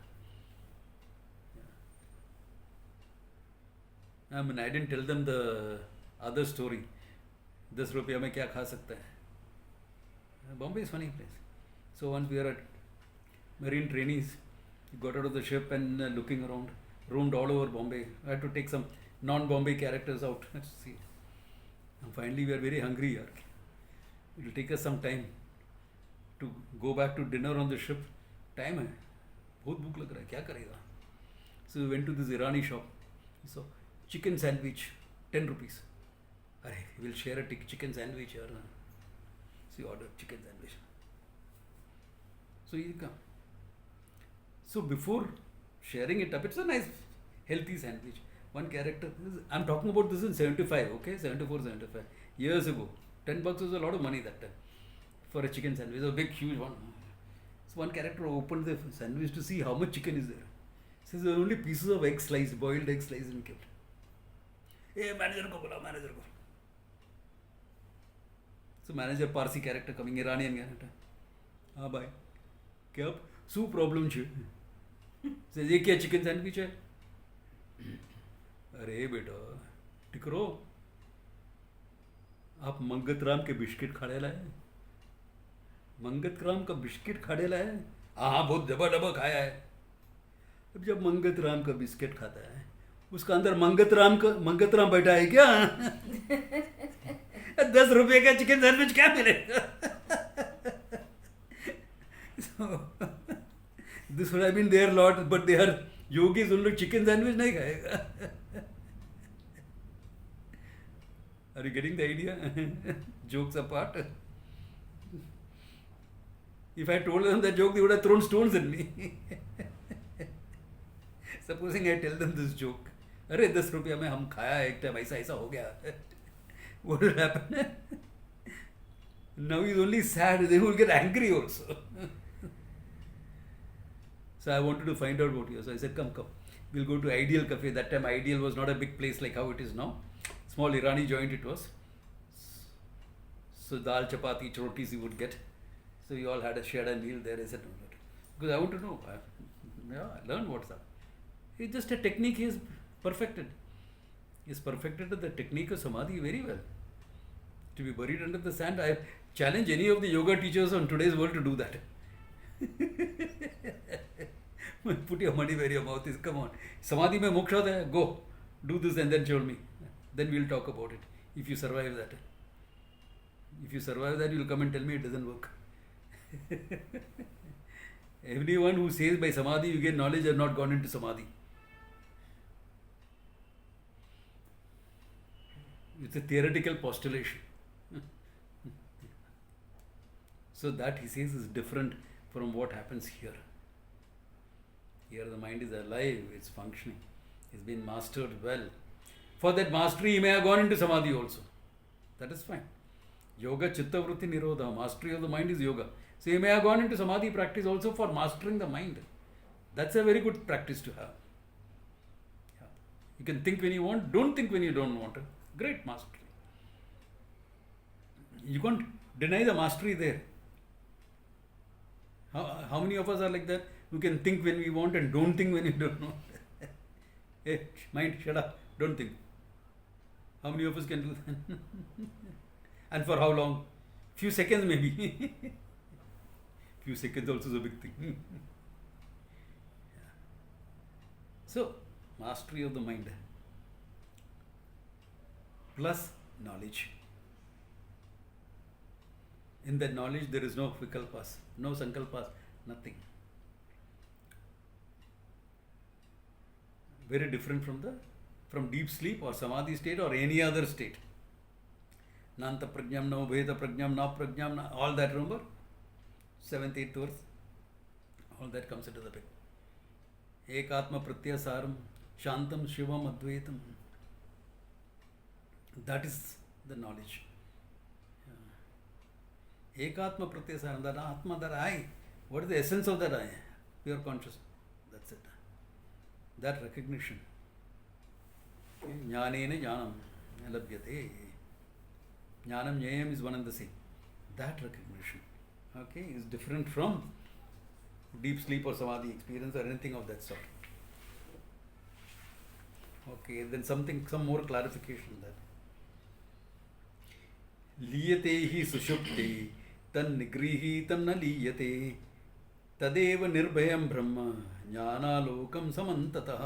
Yeah. I mean, I didn't tell them the other story. ₹10 में क्या खा सकता है. Bombay is funny place. So once we are at marine trainees, we got out of the ship and looking around, roamed all over Bombay. I had to take some non-Bombay characters out. Let's see. And finally we are very hungry. Yaar. It will take us some time to go back to dinner on the ship. Time है, बहुत भूख लग रहा है, क्या करेगा? So we went to this Irani shop. So chicken sandwich, 10 rupees. Arey, we'll share a chicken sandwich here. So we ordered chicken sandwich. So you come. So before sharing it up, it's a nice, healthy sandwich. One character, I'm talking about this in 75, okay? 74, 75. Years ago. $10 was a lot of money that time for a chicken sandwich. A big, huge one. So one character opened the sandwich to see how much chicken is there. Says there are only pieces of egg slice, boiled egg slice and kept. Hey, manager ko bola, manager ko. So manager Parsi character coming, Iranian character. Ah, bhai. Kya? Su problem chhe. Says, ye kya chicken sandwich hai? अरे बेटा टिकरो आप मंगत राम के biscuit खाड़ेला है. मंगत राम का biscuit खाड़ेला है. हाँ बहुत डबा खाया है. अब जब मंगत राम का बिस्किट खाता है उसका अंदर मंगत राम बैठा है क्या? ₹10 का चिकन सैंडविच क्या मिलेगा? This would have been there lot but they are yogis. उन लोग चिकन सैंडविच नहीं खाएगा. Are you getting the idea? Jokes apart. If I told them that joke, they would have thrown stones at me. Supposing I tell them this joke, अरे ₹10 में हम खाया एक time ऐसा हो गया. What will happen? Now he's only sad. They will get angry also. So I wanted to find out what he was. So I said, come. We'll go to Ideal Cafe. That time Ideal was not a big place like how it is now. Small Irani joint it was. So dal, chapati, rotis you would get. So we all shared a meal there. I said, no, because I want to know. I learned what's up. It's just a technique he has perfected. He's perfected the technique of samadhi very well. To be buried under the sand. I challenge any of the yoga teachers on today's world to do that. Put your money where your mouth is. Come on. Samadhi mein moksha hai. Go. Do this and then show me. Then we'll talk about it. If you survive that. If you survive that, you'll come and tell me it doesn't work. Everyone who says by samadhi you get knowledge have not gone into samadhi. It's a theoretical postulation. So that he says is different from what happens here. Here the mind is alive, it's functioning, it's been mastered well. For that mastery he may have gone into samadhi also. That is fine. Yoga chitta vritti nirodha, mastery of the mind is yoga. So he may have gone into samadhi practice also for mastering the mind. That's a very good practice to have. Yeah. You can think when you want, don't think when you don't want. Great mastery. You can't deny the mastery there. How many of us are like that? We can think when we want and don't think when we don't want. Hey, mind, shut up. Don't think. How many of us can do that? And for how long? Few seconds maybe. Few seconds also is a big thing. Yeah. So, mastery of the mind. Plus knowledge. In that knowledge there is no vikalpas, no sankalpas, nothing. Very different from deep sleep or samadhi state or any other state. Nanta prajnam, no veda prajnam, na prajnam, na, all that, remember? 7th, 8th verse. All that comes into the picture. Ekatma pratyasaram, shantam shivam advaitam. That is the knowledge. Ekatma pratyasaram, that atma, that I. What is the essence of that I? Pure consciousness. That's it. That recognition. Jnanena jnanam labhyate. Jnanam jnayam is one and the same. That recognition, okay, is different from deep sleep or samadhi experience or anything of that sort. Okay, then some more clarification on that. लीयते हि सुषुप्ते तन्निगृहीतं न लीयते तदेव निर्भयं ब्रह्म ज्ञानालोकं समन्ततः.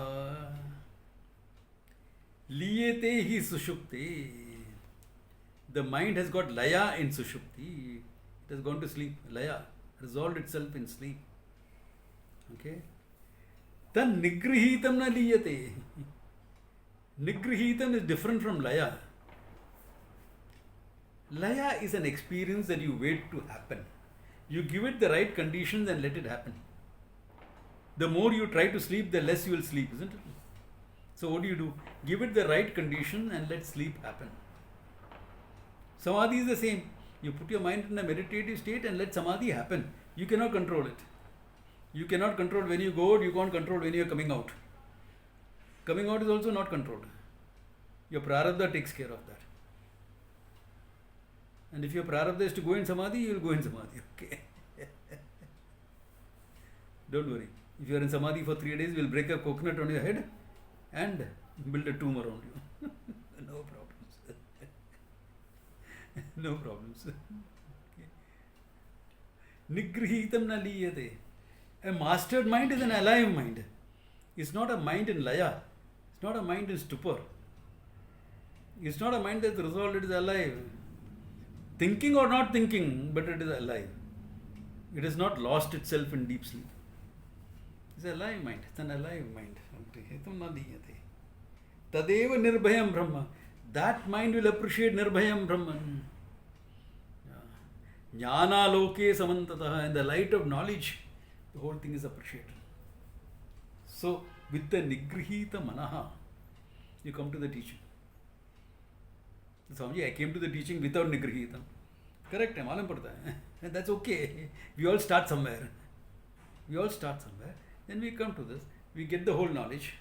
लीयते हि सुषुप्ते. The mind has got laya in sushupti. It has gone to sleep. Laya resolved itself in sleep. Okay. Then nigrihitam na liyate. Nigrihitam is different from laya. Laya is an experience that you wait to happen. You give it the right conditions and let it happen. The more you try to sleep, the less you will sleep, isn't it? So what do? Give it the right condition and let sleep happen. Samadhi is the same. You put your mind in a meditative state and let samadhi happen. You cannot control it. You cannot control when you go out, you can't control when you are coming out. Coming out is also not controlled. Your prarabdha takes care of that. And if your prarabdha is to go in samadhi, you will go in samadhi. Okay. Don't worry. If you are in samadhi for 3 days, we will break a coconut on your head and build a tomb around you. No problems. No problems. Okay. Nigrihitam na liyate. A mastered mind is an alive mind. It's not a mind in laya. It's not a mind in stupor. It's not a mind that's resolved, it is alive. Thinking or not thinking, but it is alive. It has not lost itself in deep sleep. It's an alive mind. It's an alive mind. Tadeva nirbhayam brahma. That mind will appreciate nirbhayam brahman. Jnana loke samantataha. In the light of knowledge, the whole thing is appreciated. So, with the nigrihita manaha, you come to the teaching. Swamiji, I came to the teaching without nigrihita. Correct, malam padta hai. And that's okay. We all start somewhere. Then we come to this. We get the whole knowledge.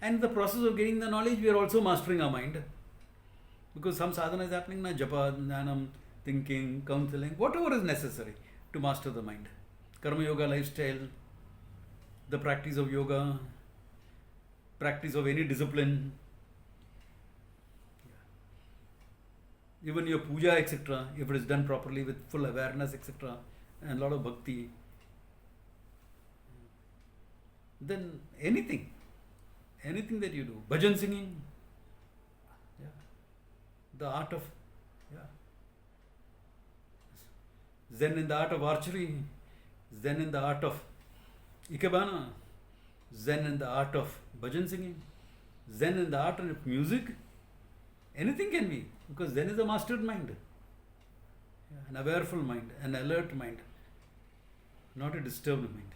And in the process of getting the knowledge, we are also mastering our mind. Because some sadhana is happening, japa, jnanam, thinking, counseling, whatever is necessary to master the mind. Karma yoga lifestyle, the practice of yoga, practice of any discipline, even your puja, etc., if it is done properly with full awareness, etc., and a lot of bhakti, then anything that you do, bhajan singing, the art of, Zen in the art of archery, Zen in the art of ikebana, Zen in the art of bhajan singing, Zen in the art of music, anything can be, because Zen is a mastered mind, an awareful mind, an alert mind, not a disturbed mind.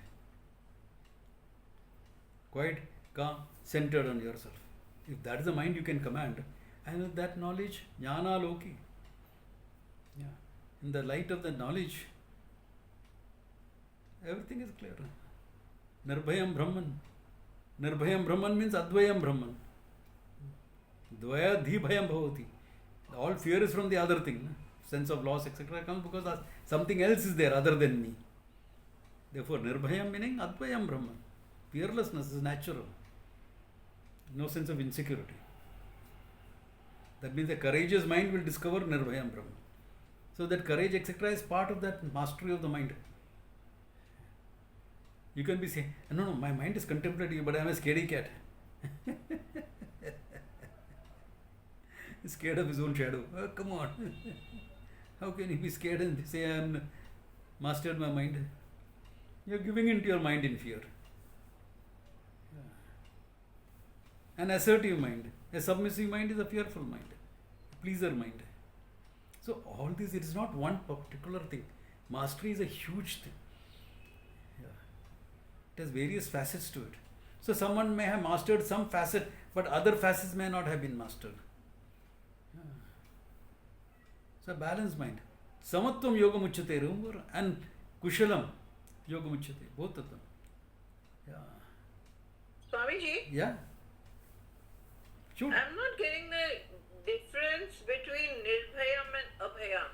Quite calm, centered on yourself. If that is the mind you can command, and with that knowledge, jnana loki, in the light of the knowledge, everything is clear. Nirbhayam Brahman. Nirbhayam Brahman means Advayam Brahman. Dvaya dhi bhayam bhavati. All fear is from the other thing. Sense of loss, etc. comes because something else is there other than me. Therefore, Nirbhayam meaning Advayam Brahman. Fearlessness is natural. No sense of insecurity. That means a courageous mind will discover Nirbhayam Brahman. So that courage, etc. is part of that mastery of the mind. You can be saying, no, my mind is contemplative, but I am a scaredy cat. Scared of his own shadow. Oh, come on. How can he be scared and say, I am mastered my mind? You are giving into your mind in fear. An assertive mind. A submissive mind is a fearful mind. A pleaser mind. So all this, it is not one particular thing. Mastery is a huge thing. It has various facets to it. So someone may have mastered some facet, but other facets may not have been mastered. So a balanced mind. Samatvam yoga muchyate and kushalam yoga muchyate. Both of them. Swamiji? Yeah. Shoot. I'm not getting the difference between nirbhayam and abhayam.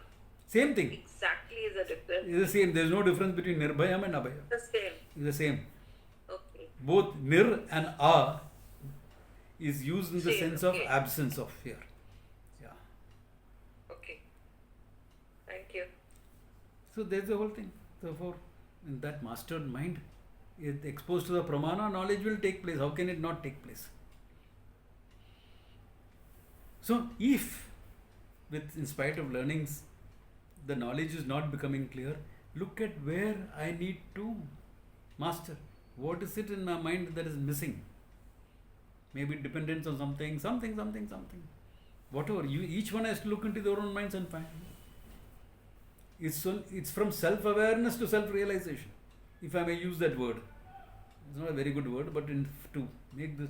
Same thing. Exactly is the difference. It's the same. There is no difference between nirbhayam and abhayam. The same. It's the same. Okay. Both nir and a is used in the Same, sense of okay. absence of fear. Thank you. So there's the whole thing. Therefore, in that mastered mind, if exposed to the pramana, knowledge will take place. How can it not take place? So if, in spite of learnings, the knowledge is not becoming clear, look at where I need to master. What is it in my mind that is missing? Maybe dependence on something. Whatever. Each one has to look into their own minds and find. It's from self-awareness to self-realization, if I may use that word. It's not a very good word, but to make this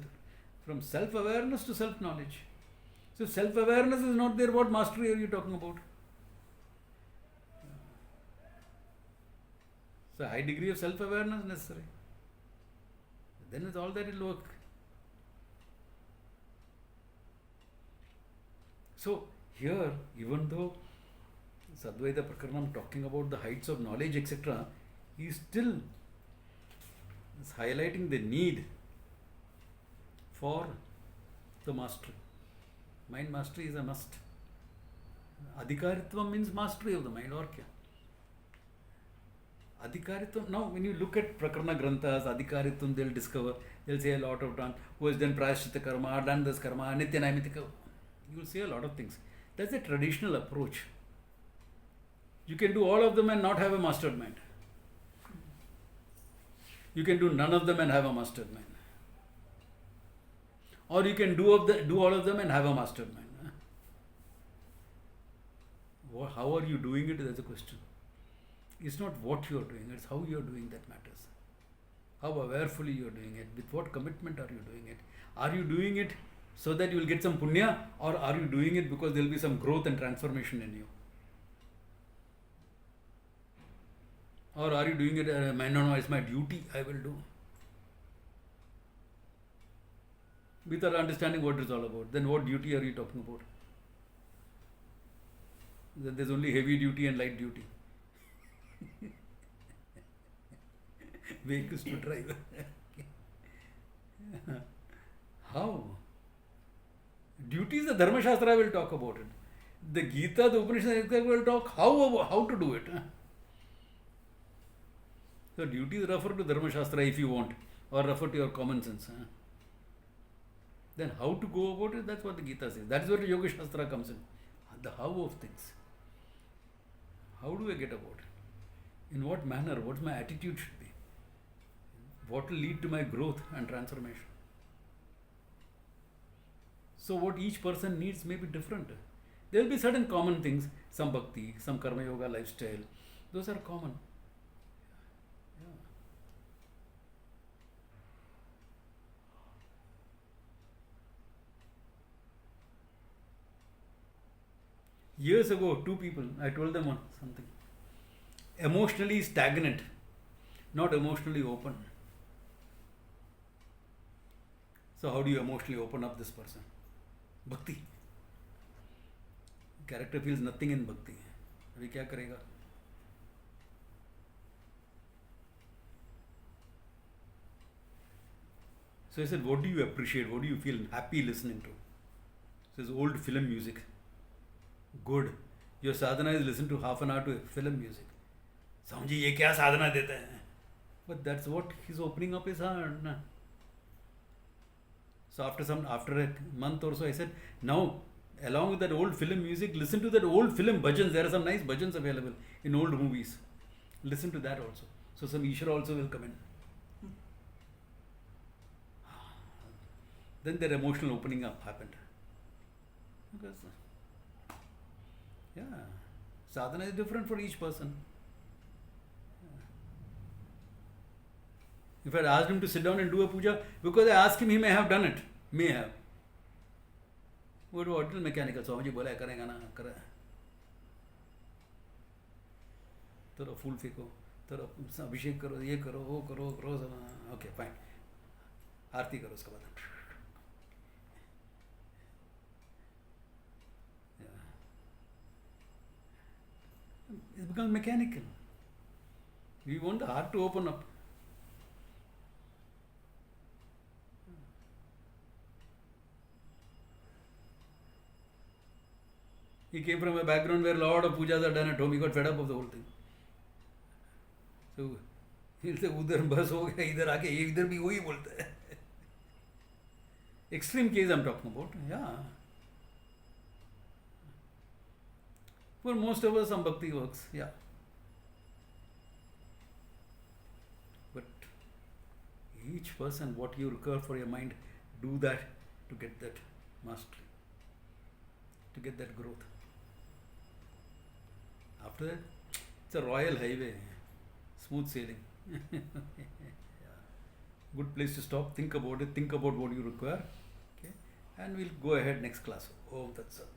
from self-awareness to self-knowledge. So self-awareness is not there, what mastery are you talking about? So a high degree of self-awareness is necessary. Then it's all that will work. So here, even though Sadvaita Prakaranam talking about the heights of knowledge, etc., he still is highlighting the need for the mastery. Mind mastery is a must. Adhikaritvam means mastery of the mind, or kya? Adhikaritvam, now when you look at Prakarana Granthas, Adhikaritvam, they'll say a lot of time, who has done Prayaschitta Karma, done this Karma, Nitya Naimitika. You will say a lot of things. That's a traditional approach. You can do all of them and not have a mastered mind. You can do none of them and have a mastered mind. Or you can do all of them and have a mastered mind. How are you doing it? That's a question. It's not what you are doing, it's how you are doing that matters. How awarefully you are doing it, with what commitment are you doing it? Are you doing it so that you will get some punya, or are you doing it because there will be some growth and transformation in you? Or are you doing it, no, it's my duty, I will do. Without understanding what it's all about, then what duty are you talking about? Then there's only heavy duty and light duty. Vehicles to drive. How? Duties, the Dharma Shastra will talk about it. The Gita, the Upanishad will talk how to do it. So duties refer to Dharma Shastra if you want, or refer to your common sense. Then how to go about it, that's what the Gita says. That's where the Yoga Shastra comes in. The how of things. How do I get about it? In what manner? What my attitude should be? What will lead to my growth and transformation? So what each person needs may be different. There will be certain common things, some bhakti, some karma yoga lifestyle. Those are common. Years ago, two people, I told them something. Emotionally stagnant, not emotionally open. So how do you emotionally open up this person? Bhakti. Character feels nothing in bhakti. अभी क्या करेगा? So I said, what do you appreciate? What do you feel happy listening to? He says, old film music. Good. Your sadhana is listen to half an hour to film music. Samji, ye kya sadhana deta hai? But that's what he's opening up his heart. So after a month or so, I said, now along with that old film music, listen to that old film bhajans. There are some nice bhajans available in old movies. Listen to that also. So some Ishvara also will come in. Then their emotional opening up happened. Because sadhana is different for each person. If I had asked him to sit down and do a puja, because I asked him, he may have done it. May have. What little mechanical? Swamiji bola karega na, kare. Tera fool feko, tera abhishek karo, ye karo, wo karo, okay, fine. Aarti karo uska baad. It becomes mechanical. We want the heart to open up. He came from a background where a lot of pujas are done at home. He got fed up of the whole thing. So he'll say उधर बस हो गया इधर आके ये इधर भी वही बोलता है. Extreme case I'm talking about. Yeah. For most of us, some bhakti works. Yeah. But each person, what you require for your mind, do that to get that mastery, to get that growth. After that, it's a royal highway, smooth sailing. Yeah. Good place to stop. Think about it. Think about what you require. Okay, and we'll go ahead next class. Om Tat Sat.